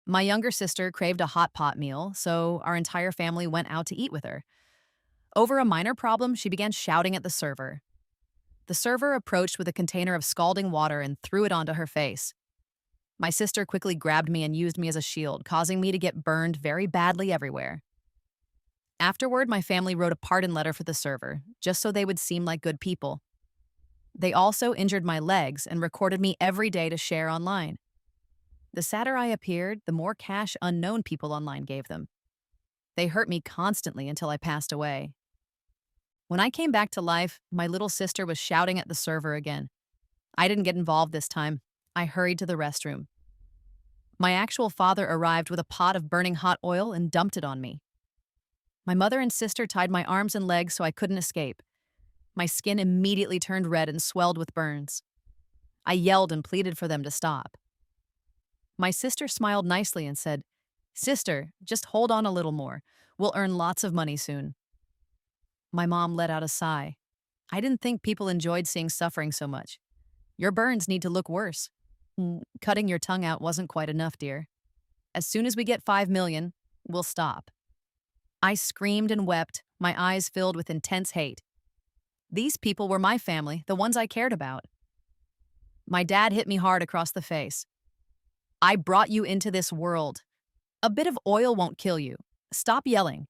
My younger sister craved a hot pot meal, so our entire family went out to eat with her. Over a minor problem, she began shouting at the server. The server approached with a container of scalding water and threw it onto her face. My sister quickly grabbed me and used me as a shield, causing me to get burned very badly everywhere. Afterward, my family wrote a pardon letter for the server, just so they would seem like good people. They also injured my legs and recorded me every day to share online. The sadder I appeared, the more cash unknown people online gave them. They hurt me constantly until I passed away. When I came back to life, my little sister was shouting at the server again. I didn't get involved this time. I hurried to the restroom. My actual father arrived with a pot of burning hot oil and dumped it on me. My mother and sister tied my arms and legs so I couldn't escape. My skin immediately turned red and swelled with burns. I yelled and pleaded for them to stop. My sister smiled nicely and said, "Sister, just hold on a little more. We'll earn lots of money soon." My mom let out a sigh. I didn't think people enjoyed seeing suffering so much. Your burns need to look worse. Cutting your tongue out wasn't quite enough, dear. As soon as we get 5 million, we'll stop." I screamed and wept, my eyes filled with intense hate. These people were my family, the ones I cared about. My dad hit me hard across the face. "I brought you into this world. A bit of oil won't kill you. Stop yelling."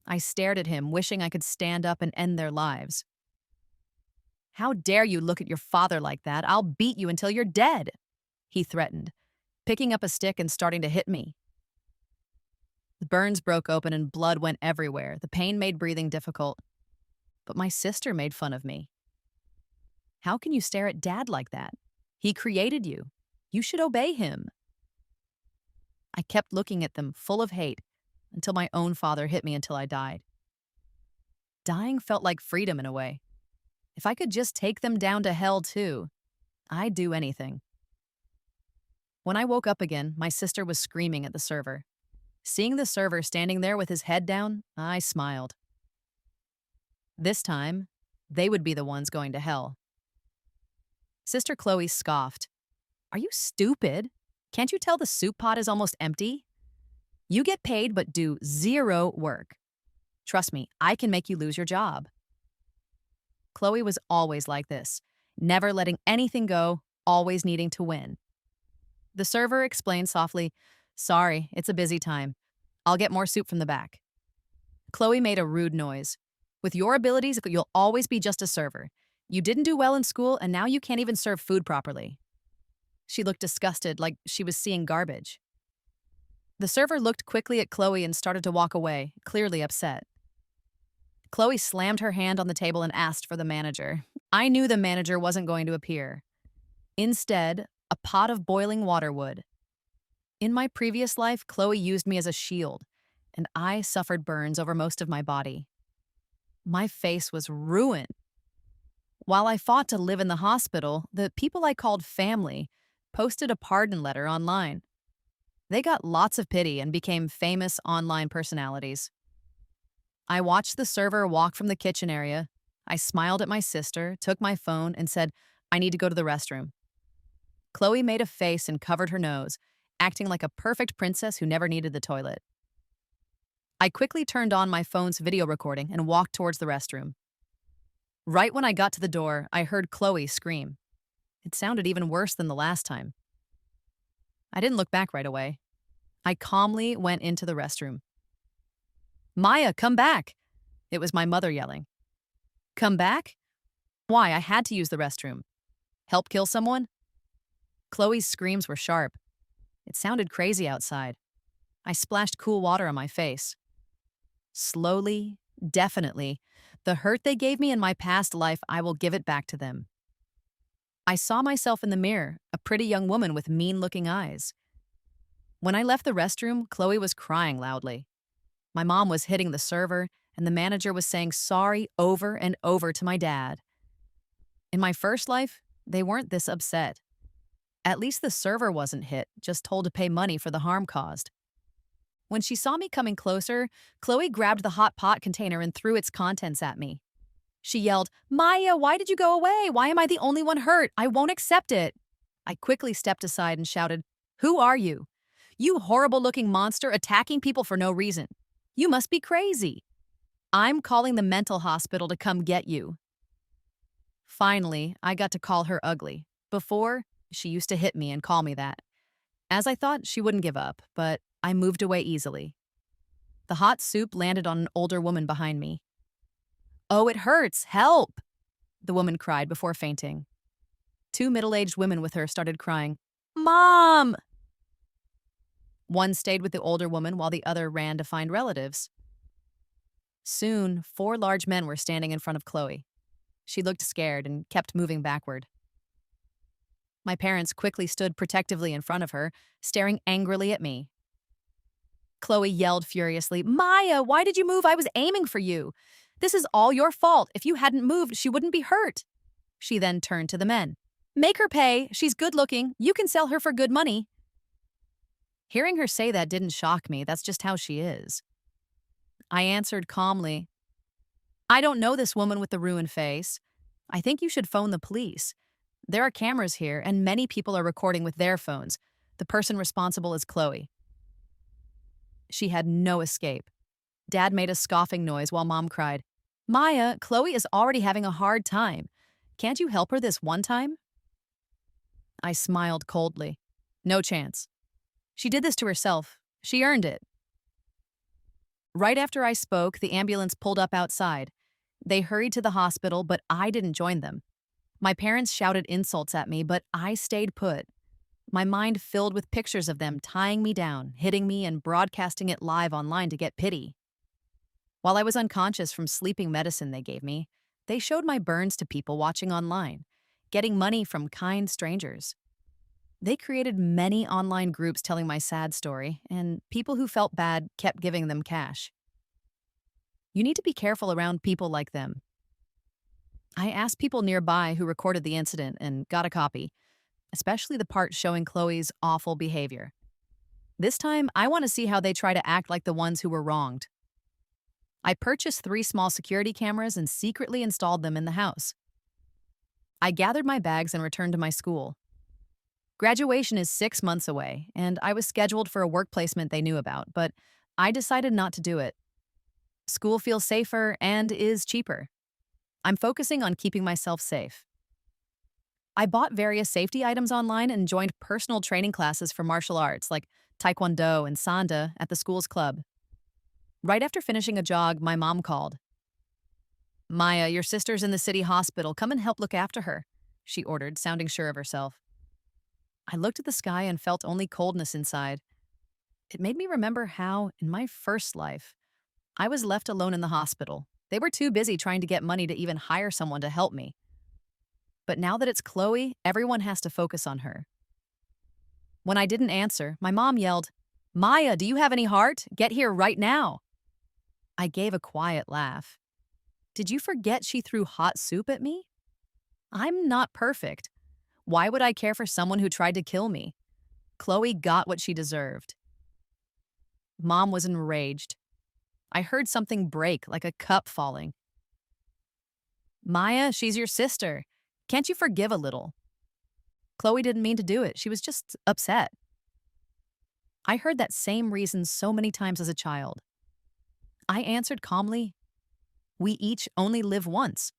I stared at him, wishing I could stand up and end their lives. "How dare you look at your father like that? I'll beat you until you're dead," he threatened, picking up a stick and starting to hit me. The burns broke open and blood went everywhere. The pain made breathing difficult. But my sister made fun of me. "How can you stare at Dad like that? He created you. You should obey him." I kept looking at them, full of hate, until my own father hit me until I died. Dying felt like freedom in a way. If I could just take them down to hell too, I'd do anything. When I woke up again, my sister was screaming at the server. Seeing the server standing there with his head down, I smiled. This time, they would be the ones going to hell. Sister Kloe scoffed. "Are you stupid? Can't you tell the soup pot is almost empty? You get paid but do zero work. Trust me, I can make you lose your job." Kloe was always like this, never letting anything go, always needing to win. The server explained softly, "Sorry, it's a busy time. I'll get more soup from the back." Kloe made a rude noise. "With your abilities, you'll always be just a server. You didn't do well in school, and now you can't even serve food properly." She looked disgusted, like she was seeing garbage. The server looked quickly at Kloe and started to walk away, clearly upset. Kloe slammed her hand on the table and asked for the manager. I knew the manager wasn't going to appear. Instead, a pot of boiling water would. In my previous life, Kloe used me as a shield, and I suffered burns over most of my body. My face was ruined. While I fought to live in the hospital, the people I called family posted a pardon letter online. They got lots of pity and became famous online personalities. I watched the server walk from the kitchen area. I smiled at my sister, took my phone, and said, "I need to go to the restroom." Kloe made a face and covered her nose, acting like a perfect princess who never needed the toilet. I quickly turned on my phone's video recording and walked towards the restroom. Right when I got to the door, I heard Kloe scream. It sounded even worse than the last time. I didn't look back right away. I calmly went into the restroom. "Maya, come back!" It was my mother yelling. "Come back? Why? I had to use the restroom. Help kill someone?" Chloe's screams were sharp. It sounded crazy outside. I splashed cool water on my face. Slowly, definitely, the hurt they gave me in my past life, I will give it back to them. I saw myself in the mirror, a pretty young woman with mean-looking eyes. When I left the restroom, Kloe was crying loudly. My mom was hitting the server, and the manager was saying sorry over and over to my dad. In my first life, they weren't this upset. At least the server wasn't hit, just told to pay money for the harm caused. When she saw me coming closer, Kloe grabbed the hot pot container and threw its contents at me. She yelled, "Maya, why did you go away? Why am I the only one hurt? I won't accept it." I quickly stepped aside and shouted, "Who are you? You horrible-looking monster attacking people for no reason. You must be crazy. I'm calling the mental hospital to come get you. Finally, I got to call her ugly. Before, she used to hit me and call me that. As I thought, she wouldn't give up, but I moved away easily. The hot soup landed on an older woman behind me. "Oh, it hurts! Help!" the woman cried before fainting. Two middle-aged women with her started crying, "Mom!" One stayed with the older woman while the other ran to find relatives. Soon, four large men were standing in front of Kloe. She looked scared and kept moving backward. My parents quickly stood protectively in front of her, staring angrily at me. Kloe yelled furiously, "Maya, why did you move? I was aiming for you. This is all your fault. If you hadn't moved, she wouldn't be hurt." She then turned to the men. "Make her pay. She's good-looking. You can sell her for good money." Hearing her say that didn't shock me. That's just how she is. I answered calmly, "I don't know this woman with the ruined face. I think you should phone the police. There are cameras here, and many people are recording with their phones. The person responsible is Kloe." She had no escape. Dad made a scoffing noise while Mom cried, "Maya, Kloe is already having a hard time. Can't you help her this one time?" I smiled coldly. "No chance. She did this to herself. She earned it." Right after I spoke, the ambulance pulled up outside. They hurried to the hospital, but I didn't join them. My parents shouted insults at me, but I stayed put. My mind filled with pictures of them tying me down, hitting me, and broadcasting it live online to get pity. While I was unconscious from sleeping medicine they gave me, they showed my burns to people watching online, getting money from kind strangers. They created many online groups telling my sad story, and people who felt bad kept giving them cash. You need to be careful around people like them. I asked people nearby who recorded the incident and got a copy, especially the part showing Kloe's awful behavior. This time, I want to see how they try to act like the ones who were wronged. I purchased 3 small security cameras and secretly installed them in the house. I gathered my bags and returned to my school. Graduation is 6 months away, and I was scheduled for a work placement they knew about, but I decided not to do it. School feels safer and is cheaper. I'm focusing on keeping myself safe. I bought various safety items online and joined personal training classes for martial arts like Taekwondo and Sanda at the school's club. Right after finishing a jog, my mom called. "Maya, your sister's in the city hospital. Come and help look after her," she ordered, sounding sure of herself. I looked at the sky and felt only coldness inside. It made me remember how, in my first life, I was left alone in the hospital. They were too busy trying to get money to even hire someone to help me. But now that it's Kloe, everyone has to focus on her. When I didn't answer, my mom yelled, "Maya, do you have any heart? Get here right now." I gave a quiet laugh. Did you forget she threw hot soup at me? I'm not perfect. Why would I care for someone who tried to kill me? Kloe got what she deserved. Mom was enraged. I heard something break, like a cup falling. "Maya, she's your sister. Can't you forgive a little?" Kloe didn't mean to do it. She was just upset. I heard that same reason so many times as a child. I answered calmly, "We each only live once.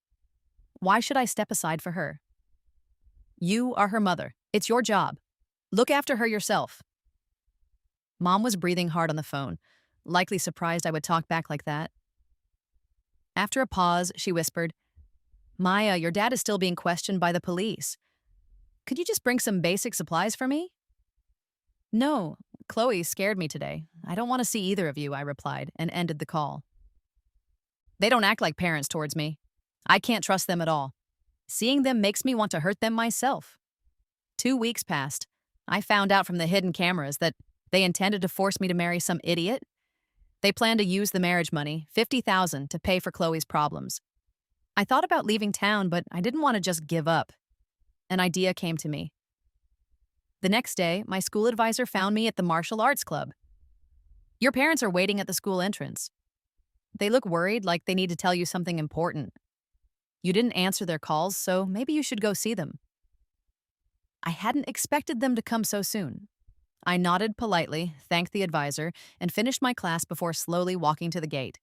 Why should I step aside for her? You are her mother. It's your job. Look after her yourself." Mom was breathing hard on the phone, likely surprised I would talk back like that. After a pause, she whispered, "Maya, your dad is still being questioned by the police. Could you just bring some basic supplies for me?" "No, Kloe scared me today. I don't want to see either of you," I replied, and ended the call. They don't act like parents towards me. I can't trust them at all. Seeing them makes me want to hurt them myself. 2 weeks passed. I found out from the hidden cameras that they intended to force me to marry some idiot. They planned to use the marriage money, $50,000, to pay for Kloe's problems. I thought about leaving town, but I didn't want to just give up. An idea came to me. The next day, my school advisor found me at the martial arts club. "Your parents are waiting at the school entrance. They look worried, like they need to tell you something important. You didn't answer their calls, so maybe you should go see them." I hadn't expected them to come so soon. I nodded politely, thanked the advisor, and finished my class before slowly walking to the gate.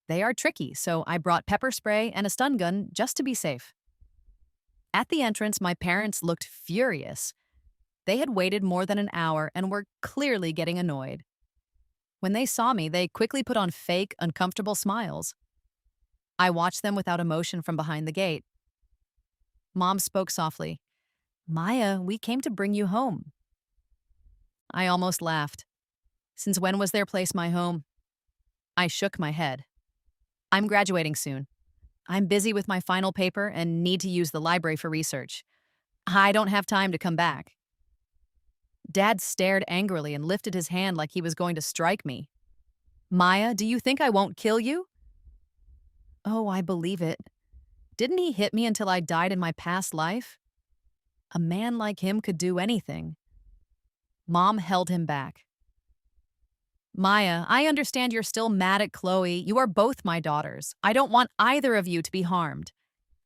They are tricky, so I brought pepper spray and a stun gun just to be safe. At the entrance, my parents looked furious. They had waited more than an hour and were clearly getting annoyed. When they saw me, they quickly put on fake, uncomfortable smiles. I watched them without emotion from behind the gate. Mom spoke softly. Maya, we came to bring you home. I almost laughed. Since when was their place my home? I shook my head. I'm graduating soon. I'm busy with my final paper and need to use the library for research. I don't have time to come back. Dad stared angrily and lifted his hand like he was going to strike me. Maya, do you think I won't kill you? Oh, I believe it. Didn't he hit me until I died in my past life? A man like him could do anything. Mom held him back. Maya, I understand you're still mad at Kloe. You are both my daughters. I don't want either of you to be harmed.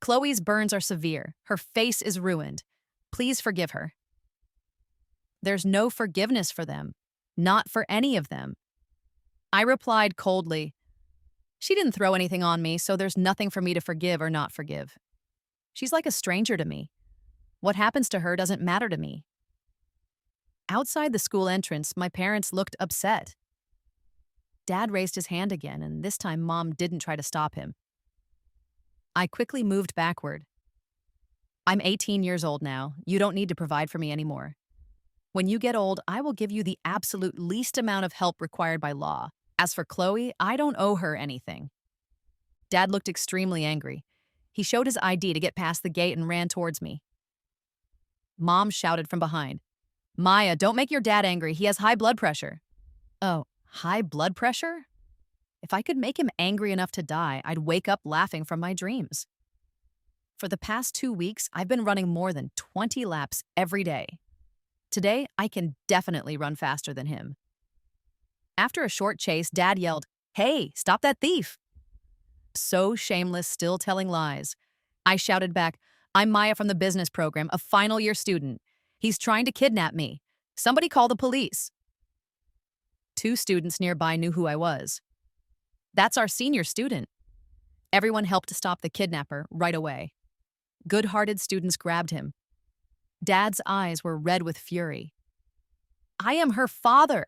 Chloe's burns are severe. Her face is ruined. Please forgive her. There's no forgiveness for them. Not for any of them. I replied coldly. She didn't throw anything on me, so there's nothing for me to forgive or not forgive. She's like a stranger to me. What happens to her doesn't matter to me. Outside the school entrance, my parents looked upset. Dad raised his hand again, and this time Mom didn't try to stop him. I quickly moved backward. I'm 18 years old now. You don't need to provide for me anymore. When you get old, I will give you the absolute least amount of help required by law. As for Kloe, I don't owe her anything. Dad looked extremely angry. He showed his ID to get past the gate and ran towards me. Mom shouted from behind. Maya, don't make your dad angry. He has high blood pressure. Oh, high blood pressure? If I could make him angry enough to die, I'd wake up laughing from my dreams. For the past 2 weeks, I've been running more than 20 laps every day. Today, I can definitely run faster than him. After a short chase, Dad yelled, Hey, stop that thief! So shameless, still telling lies. I shouted back, I'm Maya from the business program, a final year student. He's trying to kidnap me. Somebody call the police. 2 students nearby knew who I was. That's our senior student. Everyone helped to stop the kidnapper right away. Good-hearted students grabbed him. Dad's eyes were red with fury. I am her father,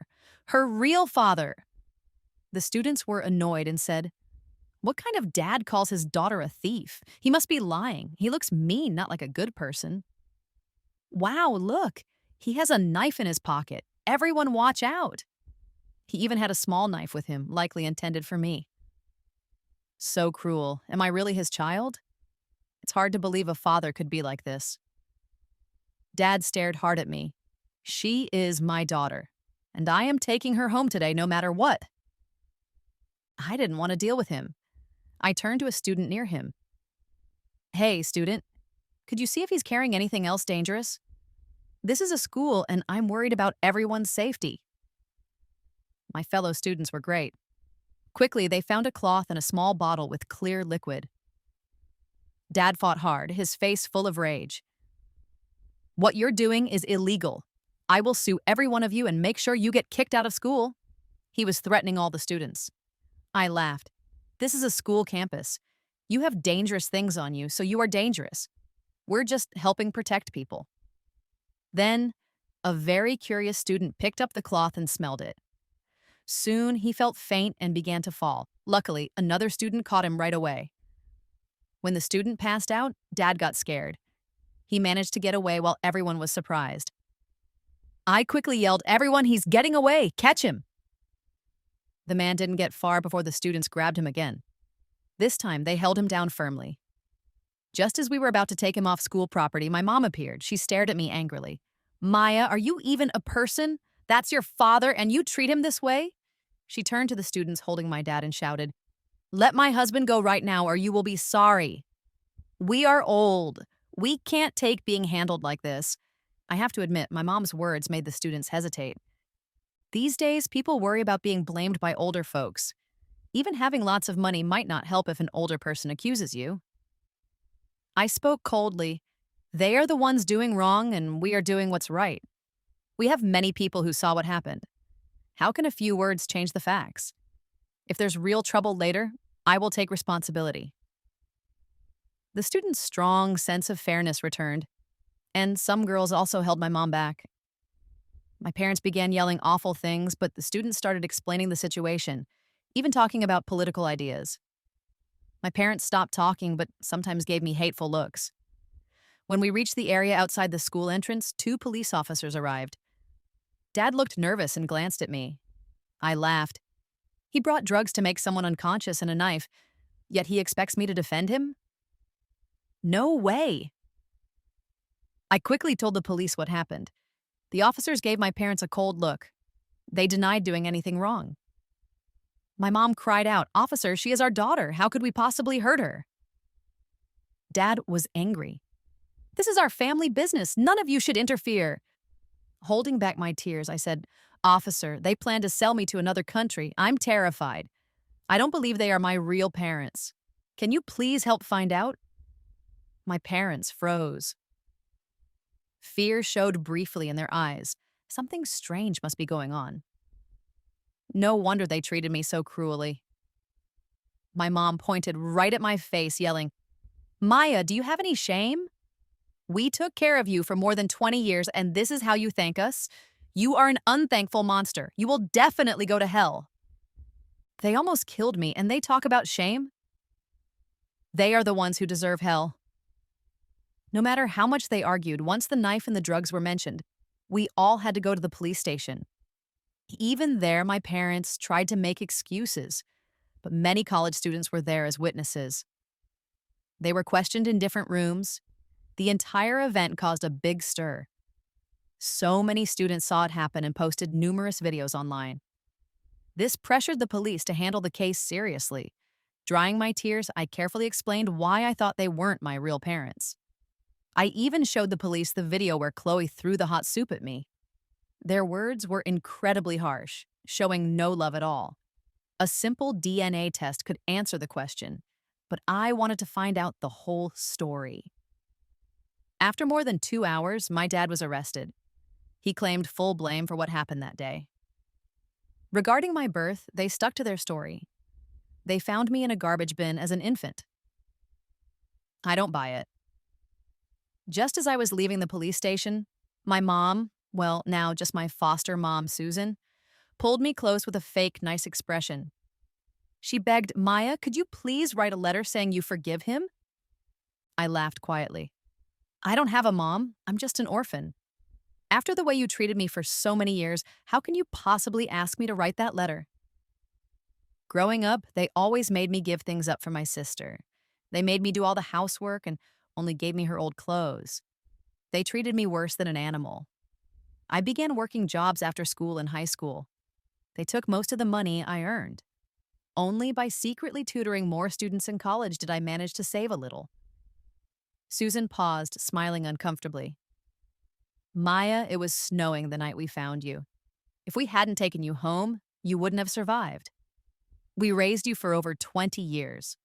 her real father. The students were annoyed and said, What kind of dad calls his daughter a thief? He must be lying. He looks mean, not like a good person. Wow, look, he has a knife in his pocket. Everyone watch out. He even had a small knife with him, likely intended for me. So cruel. Am I really his child? It's hard to believe a father could be like this. Dad stared hard at me. She is my daughter, and I am taking her home today no matter what. I didn't want to deal with him. I turned to a student near him. Hey, student, could you see if he's carrying anything else dangerous? This is a school, and I'm worried about everyone's safety. My fellow students were great. Quickly, they found a cloth and a small bottle with clear liquid. Dad fought hard, his face full of rage. What you're doing is illegal. I will sue every one of you and make sure you get kicked out of school. He was threatening all the students. I laughed. This is a school campus. You have dangerous things on you, so you are dangerous. We're just helping protect people. Then, a very curious student picked up the cloth and smelled it. Soon, he felt faint and began to fall. Luckily, another student caught him right away. When the student passed out, Dad got scared. He managed to get away while everyone was surprised. I quickly yelled, Everyone, he's getting away! Catch him! The man didn't get far before the students grabbed him again. This time, they held him down firmly. Just as we were about to take him off school property, my mom appeared. She stared at me angrily. Maya, are you even a person? That's your father, and you treat him this way? She turned to the students holding my dad and shouted, Let my husband go right now, or you will be sorry. We are old. We can't take being handled like this. I have to admit, my mom's words made the students hesitate. These days, people worry about being blamed by older folks. Even having lots of money might not help if an older person accuses you. I spoke coldly. They are the ones doing wrong, and we are doing what's right. We have many people who saw what happened. How can a few words change the facts? If there's real trouble later, I will take responsibility. The student's strong sense of fairness returned, and some girls also held my mom back. My parents began yelling awful things, but the students started explaining the situation, even talking about political ideas. My parents stopped talking, but sometimes gave me hateful looks. When we reached the area outside the school entrance, two police officers arrived. Dad looked nervous and glanced at me. I laughed. He brought drugs to make someone unconscious and a knife, yet he expects me to defend him? No way. I quickly told the police what happened. The officers gave my parents a cold look. They denied doing anything wrong. My mom cried out, "Officer, she is our daughter. How could we possibly hurt her?" Dad was angry. "This is our family business. None of you should interfere." Holding back my tears, I said, "Officer, they plan to sell me to another country. I'm terrified. I don't believe they are my real parents. Can you please help find out?" My parents froze. Fear showed briefly in their eyes. Something strange must be going on. No wonder they treated me so cruelly. My mom pointed right at my face, yelling, "Maya, do you have any shame? We took care of you for more than 20 years, and this is how you thank us? You are an unthankful monster. You will definitely go to hell." They almost killed me, and they talk about shame? They are the ones who deserve hell. No matter how much they argued, once the knife and the drugs were mentioned, we all had to go to the police station. Even there, my parents tried to make excuses, but many college students were there as witnesses. They were questioned in different rooms. The entire event caused a big stir. So many students saw it happen and posted numerous videos online. This pressured the police to handle the case seriously. Drying my tears, I carefully explained why I thought they weren't my real parents. I even showed the police the video where Kloe threw the hot soup at me. Their words were incredibly harsh, showing no love at all. A simple DNA test could answer the question, but I wanted to find out the whole story. After more than 2 hours, my dad was arrested. He claimed full blame for what happened that day. Regarding my birth, they stuck to their story. They found me in a garbage bin as an infant. I don't buy it. Just as I was leaving the police station, my mom, well, now just my foster mom, Susan, pulled me close with a fake nice expression. She begged, "Maya, could you please write a letter saying you forgive him?" I laughed quietly. "I don't have a mom. I'm just an orphan. After the way you treated me for so many years, how can you possibly ask me to write that letter?" Growing up, they always made me give things up for my sister. They made me do all the housework and only gave me her old clothes. They treated me worse than an animal. I began working jobs after school in high school. They took most of the money I earned. Only by secretly tutoring more students in college did I manage to save a little. Susan paused, smiling uncomfortably. "Maya, it was snowing the night we found you. If we hadn't taken you home, you wouldn't have survived. We raised you for over 20 years.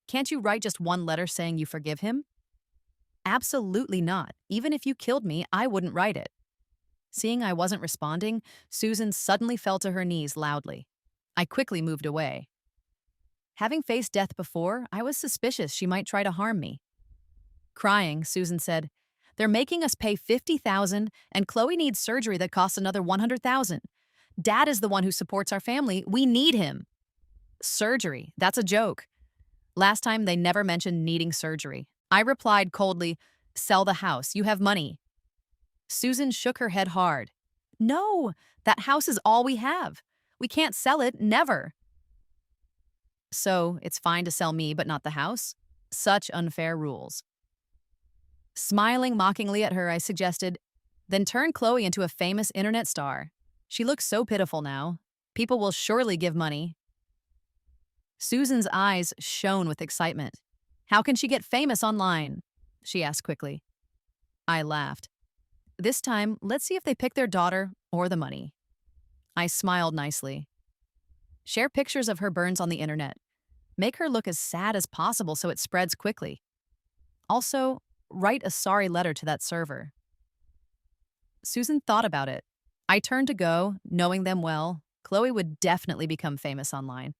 Can't you write just one letter saying you forgive him?" "Absolutely not. Even if you killed me, I wouldn't write it." Seeing I wasn't responding, Susan suddenly fell to her knees loudly. I quickly moved away. Having faced death before, I was suspicious she might try to harm me. Crying, Susan said, "They're making us pay $50,000, and Kloe needs surgery that costs another $100,000. Dad is the one who supports our family. We need him." "Surgery? That's a joke." Last time, they never mentioned needing surgery. I replied coldly, "Sell the house. You have money." Susan shook her head hard. "No, that house is all we have. We can't sell it, never." "So it's fine to sell me, but not the house? Such unfair rules." Smiling mockingly at her, I suggested, "Then turn Kloe into a famous internet star. She looks so pitiful now. People will surely give money." Susan's eyes shone with excitement. "How can she get famous online?" she asked quickly. I laughed. "This time, let's see if they pick their daughter or the money." I smiled nicely. "Share pictures of her burns on the internet. Make her look as sad as possible so it spreads quickly. Also, write a sorry letter to that server." Susan thought about it. I turned to go, knowing them well. Kloe would definitely become famous online.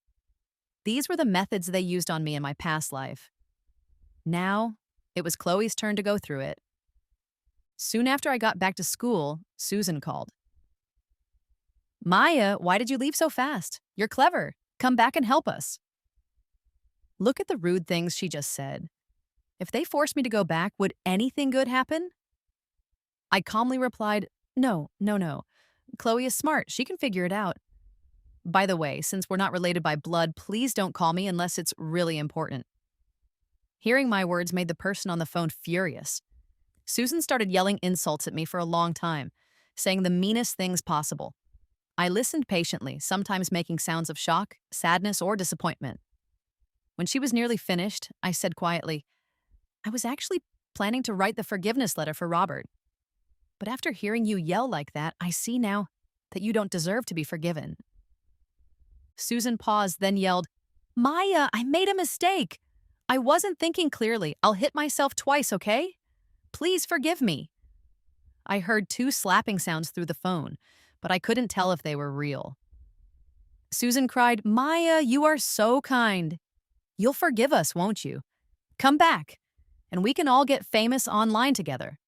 These were the methods they used on me in my past life. Now, it was Chloe's turn to go through it. Soon after I got back to school, Susan called. Maya, why did you leave so fast? You're clever. Come back and help us. Look at the rude things she just said. If they forced me to go back, would anything good happen? I calmly replied, No, no, no. Kloe is smart. She can figure it out. By the way, since we're not related by blood, please don't call me unless it's really important. Hearing my words made the person on the phone furious. Susan started yelling insults at me for a long time, saying the meanest things possible. I listened patiently, sometimes making sounds of shock, sadness, or disappointment. When she was nearly finished, I said quietly, I was actually planning to write the forgiveness letter for Robert. But after hearing you yell like that, I see now that you don't deserve to be forgiven. Susan paused, then yelled, Maya, I made a mistake. I wasn't thinking clearly. I'll hit myself twice, okay? Please forgive me. I heard 2 slapping sounds through the phone, but I couldn't tell if they were real. Susan cried, Maya, you are so kind. You'll forgive us, won't you? Come back, and we can all get famous online together.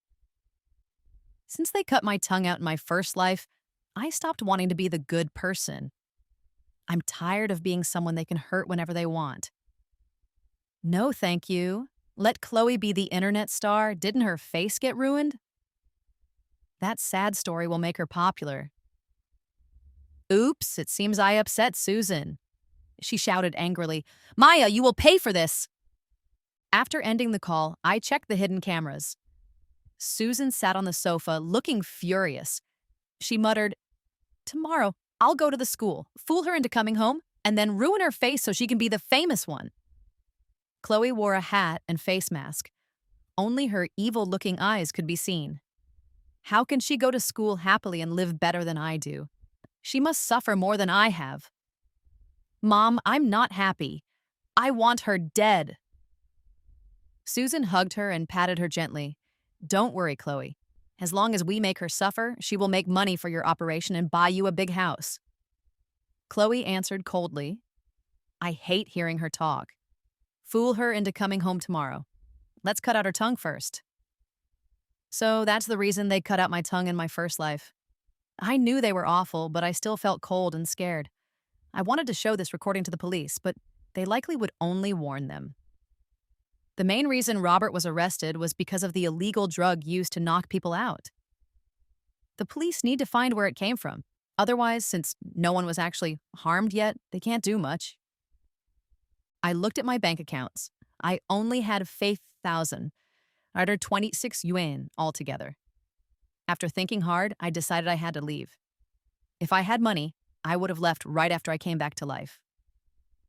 Since they cut my tongue out in my first life, I stopped wanting to be the good person. I'm tired of being someone they can hurt whenever they want. No, thank you. Let Kloe be the internet star. Didn't her face get ruined? That sad story will make her popular. Oops, it seems I upset Susan. She shouted angrily, Maya, you will pay for this. After ending the call, I checked the hidden cameras. Susan sat on the sofa, looking furious. She muttered, Tomorrow, I'll go to the school, fool her into coming home, and then ruin her face so she can be the famous one. Kloe wore a hat and face mask. Only her evil-looking eyes could be seen. How can she go to school happily and live better than I do? She must suffer more than I have. Mom, I'm not happy. I want her dead. Susan hugged her and patted her gently. Don't worry, Kloe. As long as we make her suffer, she will make money for your operation and buy you a big house. Kloe answered coldly. I hate hearing her talk. Fool her into coming home tomorrow. Let's cut out her tongue first. So that's the reason they cut out my tongue in my first life. I knew they were awful, but I still felt cold and scared. I wanted to show this recording to the police, but they likely would only warn them. The main reason Robert was arrested was because of the illegal drug used to knock people out. The police need to find where it came from. Otherwise, since no one was actually harmed yet, they can't do much. I looked at my bank accounts. I only had 5,000, under 26 yuan altogether. After thinking hard, I decided I had to leave. If I had money, I would have left right after I came back to life.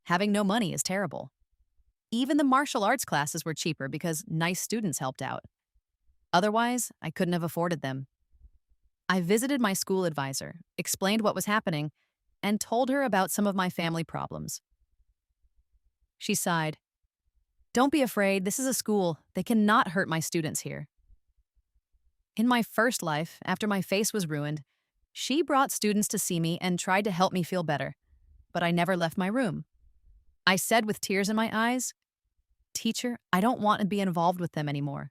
Having no money is terrible. Even the martial arts classes were cheaper because nice students helped out. Otherwise, I couldn't have afforded them. I visited my school advisor, explained what was happening, and told her about some of my family problems. She sighed. Don't be afraid, this is a school. They cannot hurt my students here. In my first life, after my face was ruined, she brought students to see me and tried to help me feel better, but I never left my room. I said with tears in my eyes, Teacher, I don't want to be involved with them anymore.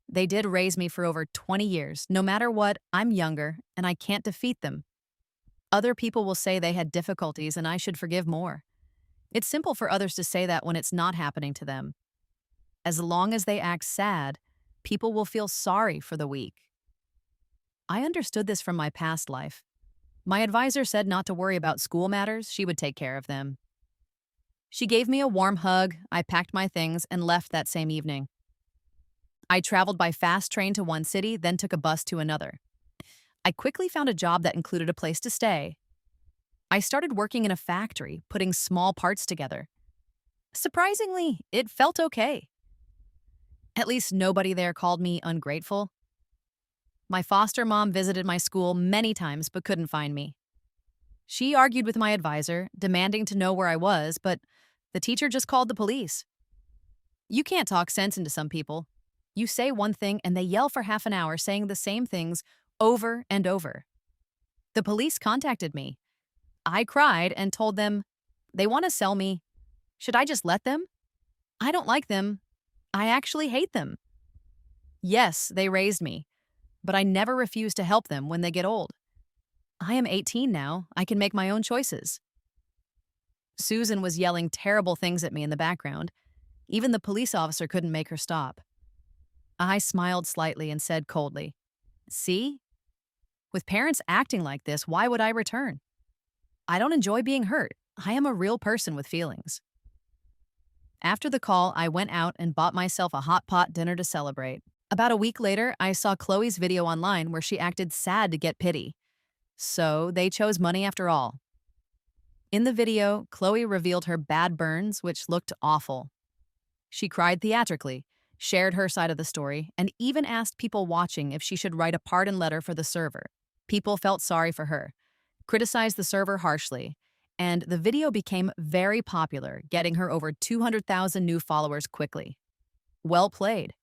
They did raise me for over 20 years. No matter what, I'm younger, and I can't defeat them. Other people will say they had difficulties and I should forgive more. It's simple for others to say that when it's not happening to them. As long as they act sad, people will feel sorry for the weak. I understood this from my past life. My advisor said not to worry about school matters, she would take care of them. She gave me a warm hug, I packed my things, and left that same evening. I traveled by fast train to one city, then took a bus to another. I quickly found a job that included a place to stay. I started working in a factory, putting small parts together. Surprisingly, it felt okay. At least nobody there called me ungrateful. My foster mom visited my school many times but couldn't find me. She argued with my advisor, demanding to know where I was, but the teacher just called the police. You can't talk sense into some people. You say one thing and they yell for half an hour saying the same things over and over. The police contacted me. I cried and told them, they want to sell me. Should I just let them? I don't like them. I actually hate them. Yes, they raised me, but I never refuse to help them when they get old. I am 18 now. I can make my own choices. Susan was yelling terrible things at me in the background. Even the police officer couldn't make her stop. I smiled slightly and said coldly, "See? With parents acting like this, why would I return? I don't enjoy being hurt. I am a real person with feelings." After the call, I went out and bought myself a hot pot dinner to celebrate. About a week later, I saw Chloe's video online where she acted sad to get pity. So they chose money after all. In the video, Kloe revealed her bad burns, which looked awful. She cried theatrically, shared her side of the story, and even asked people watching if she should write a pardon letter for the server. People felt sorry for her, criticized the server harshly, and the video became very popular, getting her over 200,000 new followers quickly. Well played.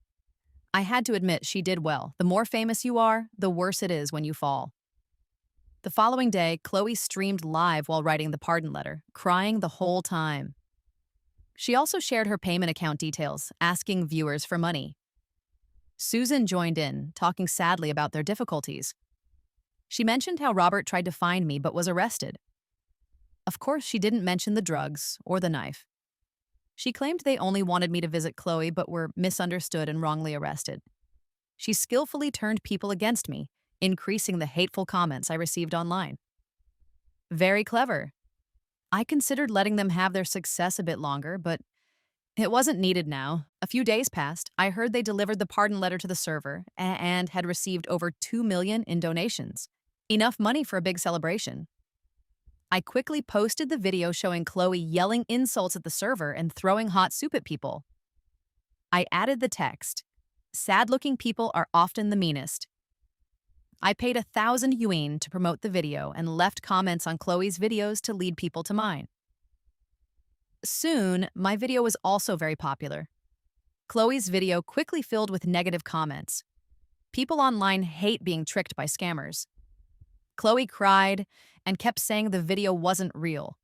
I had to admit she did well. The more famous you are, the worse it is when you fall. The following day, Kloe streamed live while writing the pardon letter, crying the whole time. She also shared her payment account details, asking viewers for money. Susan joined in, talking sadly about their difficulties. She mentioned how Robert tried to find me but was arrested. Of course, she didn't mention the drugs or the knife. She claimed they only wanted me to visit Kloe but were misunderstood and wrongly arrested. She skillfully turned people against me, increasing the hateful comments I received online. Very clever. I considered letting them have their success a bit longer, but it wasn't needed now. A few days passed. I heard they delivered the pardon letter to the server and had received over $2 million in donations. Enough money for a big celebration. I quickly posted the video showing Kloe yelling insults at the server and throwing hot soup at people. I added the text, "Sad-looking people are often the meanest." I paid 1,000 yuan to promote the video and left comments on Kloe's videos to lead people to mine. Soon, my video was also very popular. Kloe's video quickly filled with negative comments. People online hate being tricked by scammers. Kloe cried and kept saying the video wasn't real,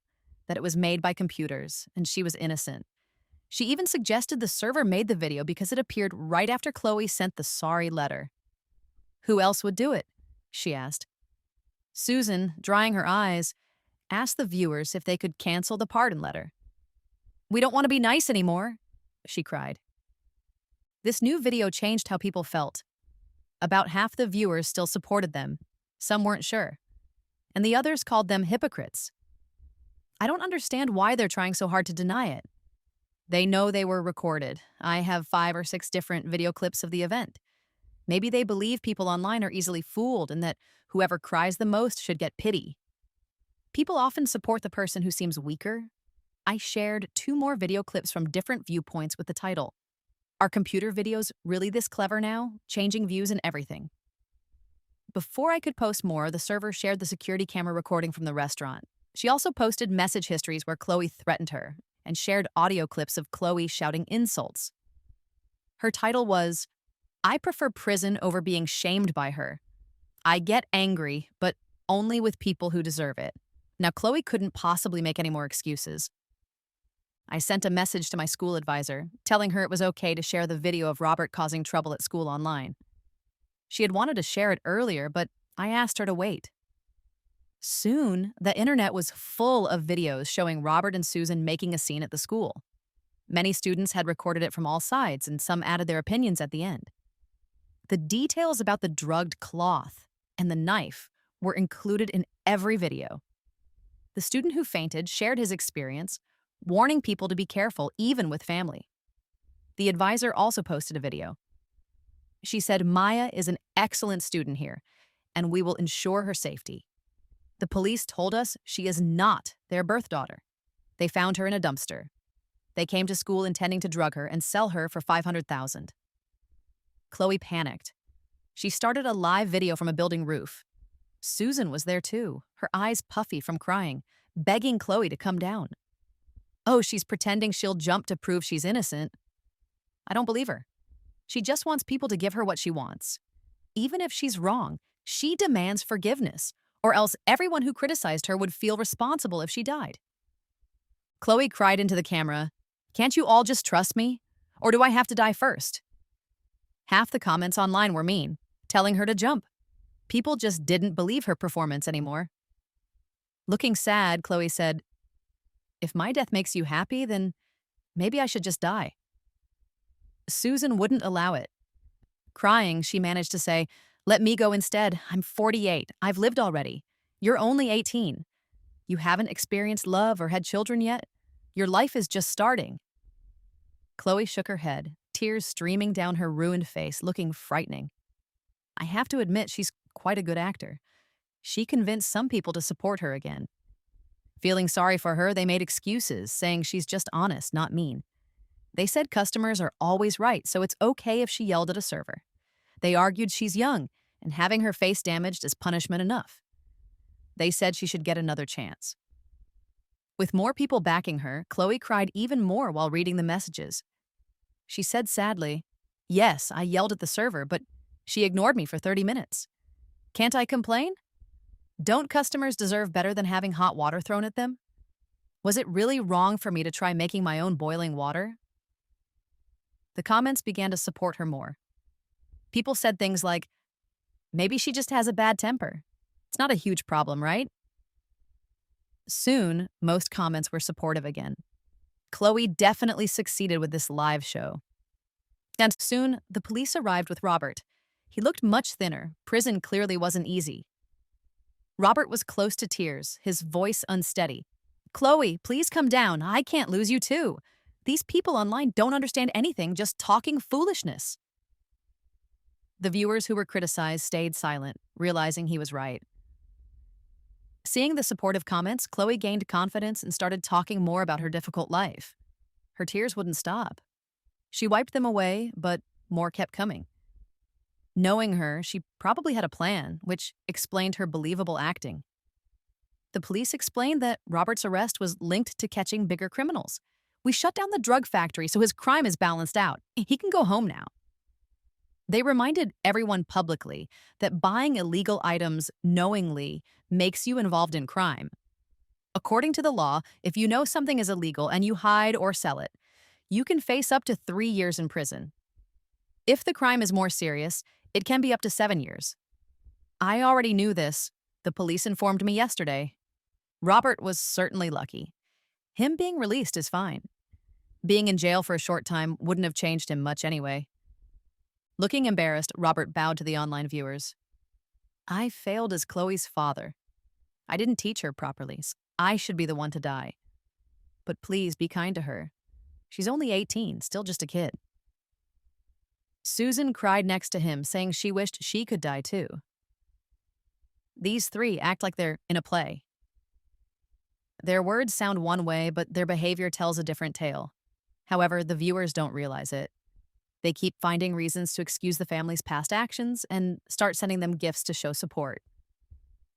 that it was made by computers, and she was innocent. She even suggested the server made the video because it appeared right after Kloe sent the sorry letter. Who else would do it? She asked. Susan, drying her eyes, asked the viewers if they could cancel the pardon letter. "We don't want to be nice anymore," she cried. This new video changed how people felt. About half the viewers still supported them. Some weren't sure. And the others called them hypocrites. I don't understand why they're trying so hard to deny it. They know they were recorded. I have 5 or 6 different video clips of the event. Maybe they believe people online are easily fooled and that whoever cries the most should get pity. People often support the person who seems weaker. I shared 2 more video clips from different viewpoints with the title, "Are computer videos really this clever now? Changing views and everything." Before I could post more, the server shared the security camera recording from the restaurant. She also posted message histories where Kloe threatened her and shared audio clips of Kloe shouting insults. Her title was, "I prefer prison over being shamed by her. I get angry, but only with people who deserve it." Now, Kloe couldn't possibly make any more excuses. I sent a message to my school advisor, telling her it was okay to share the video of Robert causing trouble at school online. She had wanted to share it earlier, but I asked her to wait. Soon, the internet was full of videos showing Robert and Susan making a scene at the school. Many students had recorded it from all sides, and some added their opinions at the end. The details about the drugged cloth and the knife were included in every video. The student who fainted shared his experience, warning people to be careful, even with family. The advisor also posted a video. She said Maya is an excellent student here, and we will ensure her safety. The police told us she is not their birth daughter. They found her in a dumpster. They came to school intending to drug her and sell her for 500,000. Kloe panicked. She started a live video from a building roof. Susan was there too, her eyes puffy from crying, begging Kloe to come down. Oh, she's pretending she'll jump to prove she's innocent. I don't believe her. She just wants people to give her what she wants. Even if she's wrong, she demands forgiveness, or else everyone who criticized her would feel responsible if she died. Kloe cried into the camera, "Can't you all just trust me? Or do I have to die first?" Half the comments online were mean, telling her to jump. People just didn't believe her performance anymore. Looking sad, Kloe said, "If my death makes you happy, then maybe I should just die." Susan wouldn't allow it. Crying, she managed to say, "Let me go instead. I'm 48. I've lived already. You're only 18. You haven't experienced love or had children yet. Your life is just starting." Kloe shook her head, tears streaming down her ruined face, looking frightening. I have to admit, she's quite a good actor. She convinced some people to support her again. Feeling sorry for her, they made excuses, saying she's just honest, not mean. They said customers are always right, so it's okay if she yelled at a server. They argued she's young, and having her face damaged is punishment enough. They said she should get another chance. With more people backing her, Kloe cried even more while reading the messages. She said sadly, "Yes, I yelled at the server, but she ignored me for 30 minutes. Can't I complain? Don't customers deserve better than having hot water thrown at them? Was it really wrong for me to try making my own boiling water?" The comments began to support her more. People said things like, "Maybe she just has a bad temper. It's not a huge problem, right?" Soon, most comments were supportive again. Kloe definitely succeeded with this live show. And soon, the police arrived with Robert. He looked much thinner. Prison clearly wasn't easy. Robert was close to tears, his voice unsteady. "Kloe, please come down. I can't lose you too. These people online don't understand anything, just talking foolishness." The viewers who were criticized stayed silent, realizing he was right. Seeing the supportive comments, Kloe gained confidence and started talking more about her difficult life. Her tears wouldn't stop. She wiped them away, but more kept coming. Knowing her, she probably had a plan, which explained her believable acting. The police explained that Robert's arrest was linked to catching bigger criminals. "We shut down the drug factory, so his crime is balanced out. He can go home now." They reminded everyone publicly that buying illegal items knowingly makes you involved in crime. According to the law, if you know something is illegal and you hide or sell it, you can face up to 3 years in prison. If the crime is more serious, it can be up to 7 years. I already knew this. The police informed me yesterday. Robert was certainly lucky. Him being released is fine. Being in jail for a short time wouldn't have changed him much anyway. Looking embarrassed, Robert bowed to the online viewers. "I failed as Kloe's father. I didn't teach her properly. I should be the one to die. But please be kind to her. She's only 18, still just a kid." Susan cried next to him, saying she wished she could die too. These three act like they're in a play. Their words sound one way, but their behavior tells a different tale. However, the viewers don't realize it. They keep finding reasons to excuse the family's past actions and start sending them gifts to show support.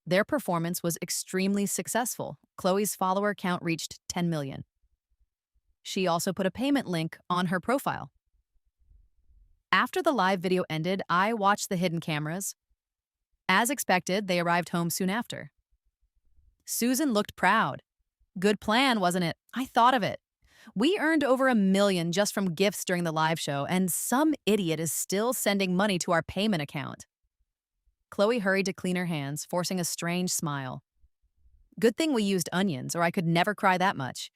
Their performance was extremely successful. Kloe's follower count reached 10 million. She also put a payment link on her profile. After the live video ended, I watched the hidden cameras. As expected, they arrived home soon after. Susan looked proud. "Good plan, wasn't it? I thought of it. We earned over $1 million just from gifts during the live show, and some idiot is still sending money to our payment account." Kloe hurried to clean her hands, forcing a strange smile. "Good thing we used onions, or I could never cry that much.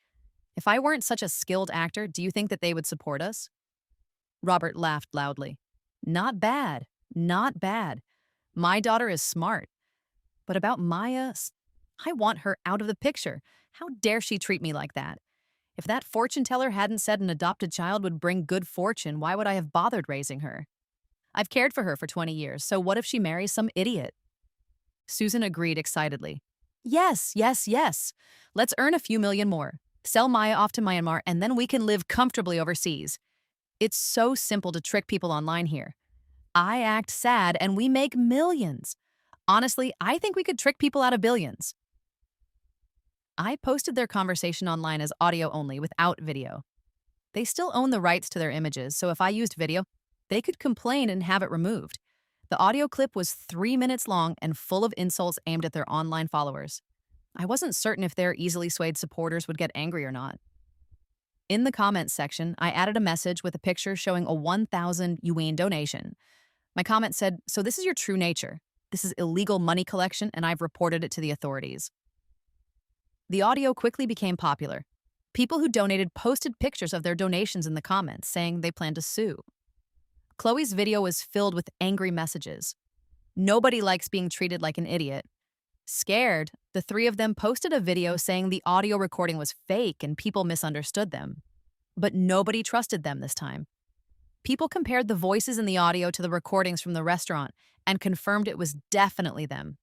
If I weren't such a skilled actor, do you think that they would support us?" Robert laughed loudly. "Not bad, not bad. My daughter is smart. But about Maya, I want her out of the picture. How dare she treat me like that? If that fortune teller hadn't said an adopted child would bring good fortune, why would I have bothered raising her? I've cared for her for 20 years, so what if she marries some idiot?" Susan agreed excitedly. Yes, yes, yes. Let's earn a few million more. Sell Maya off to Myanmar, and then we can live comfortably overseas. It's so simple to trick people online here. I act sad, and we make millions. Honestly, I think we could trick people out of billions." I posted their conversation online as audio only without video. They still own the rights to their images, so if I used video, they could complain and have it removed. The audio clip was 3 minutes long and full of insults aimed at their online followers. I wasn't certain if their easily swayed supporters would get angry or not. In the comments section, I added a message with a picture showing a 1,000 yuan donation. My comment said, "So this is your true nature. This is illegal money collection, and I've reported it to the authorities." The audio quickly became popular. People who donated posted pictures of their donations in the comments, saying they plan to sue. Kloe's video was filled with angry messages. Nobody likes being treated like an idiot. Scared, the three of them posted a video saying the audio recording was fake and people misunderstood them. But nobody trusted them this time. People compared the voices in the audio to the recordings from the restaurant and confirmed it was definitely them.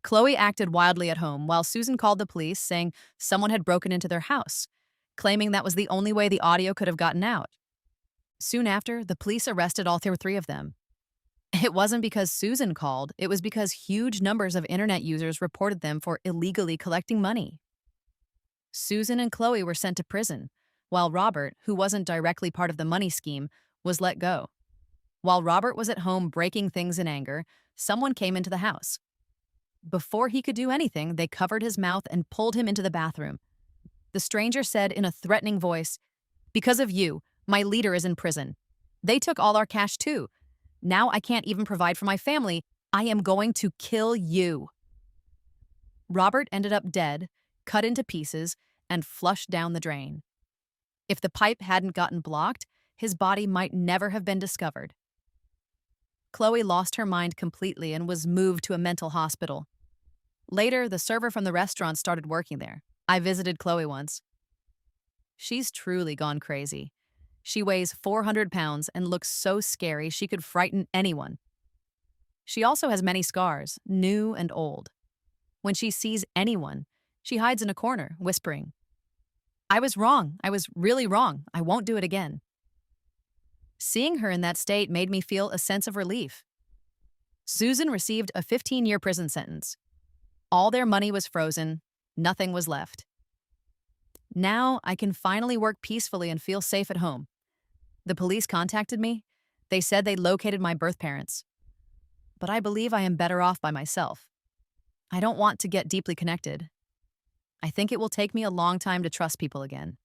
Kloe acted wildly at home while Susan called the police, saying someone had broken into their house, claiming that was the only way the audio could have gotten out. Soon after, the police arrested all three of them. It wasn't because Susan called, it was because huge numbers of internet users reported them for illegally collecting money. Susan and Kloe were sent to prison, while Robert, who wasn't directly part of the money scheme, was let go. While Robert was at home breaking things in anger, someone came into the house. Before he could do anything, they covered his mouth and pulled him into the bathroom. The stranger said in a threatening voice, "Because of you, my leader is in prison. They took all our cash too. Now I can't even provide for my family. I am going to kill you." Robert ended up dead, cut into pieces, and flushed down the drain. If the pipe hadn't gotten blocked, his body might never have been discovered. Kloe lost her mind completely and was moved to a mental hospital. Later, the server from the restaurant started working there. I visited Kloe once. She's truly gone crazy. She weighs 400 pounds and looks so scary she could frighten anyone. She also has many scars, new and old. When she sees anyone, she hides in a corner, whispering, "I was wrong. I was really wrong. I won't do it again." Seeing her in that state made me feel a sense of relief. Susan received a 15-year prison sentence. All their money was frozen. Nothing was left. Now I can finally work peacefully and feel safe at home. The police contacted me. They said they located my birth parents. But I believe I am better off by myself. I don't want to get deeply connected. I think it will take me a long time to trust people again.